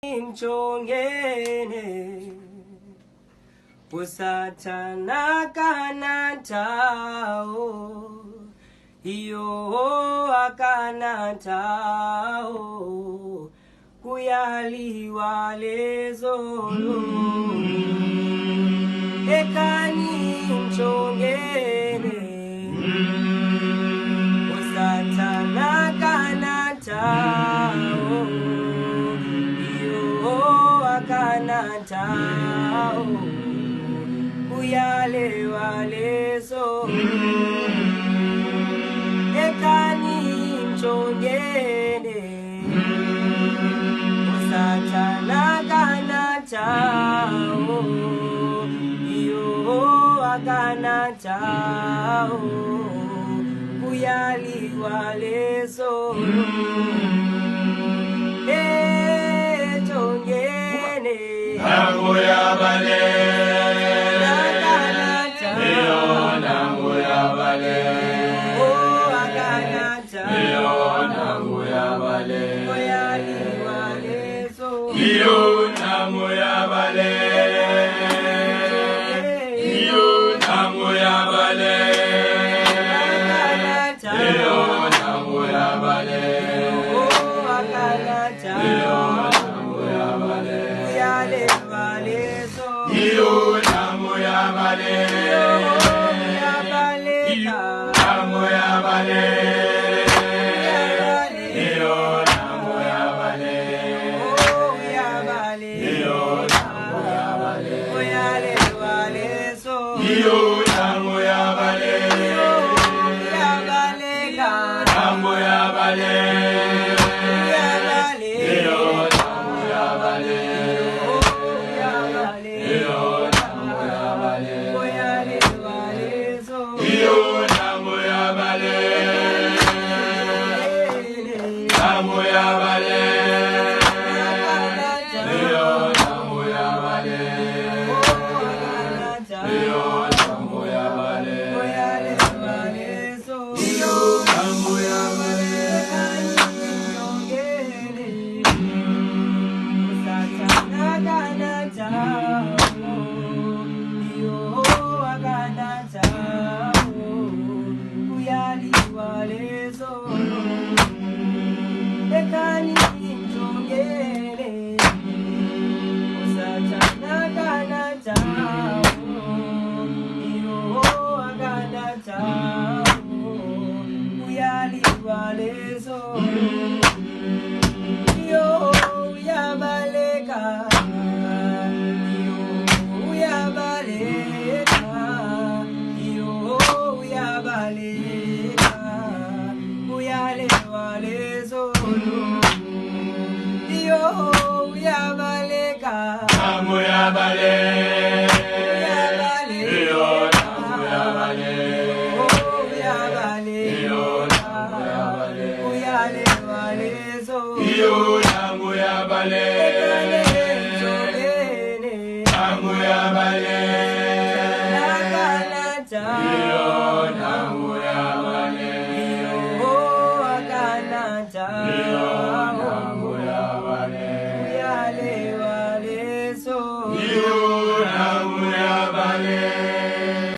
Mchongene Usatana kanatao Iyo akanatao Kuyali wale zolo Ekani mchongene Usatana kanatao Kanatao Kuyale wale so Ekani mchongene Usatana kanatao Iyo akanatao Kuyali wale so Nangu ya bale, iyo nangu ya bale, iyo nangu ya bale, iyo nangu ya bale, iyo nangu ya bale, iyo nangu ya bale, iyo nangu ya bale, iyo nangu ya bale, iyo nangu ya bale, iyo nangu ya bale, iyo nangu ya bale, nangu ya bale. Iyo nangu ya bale.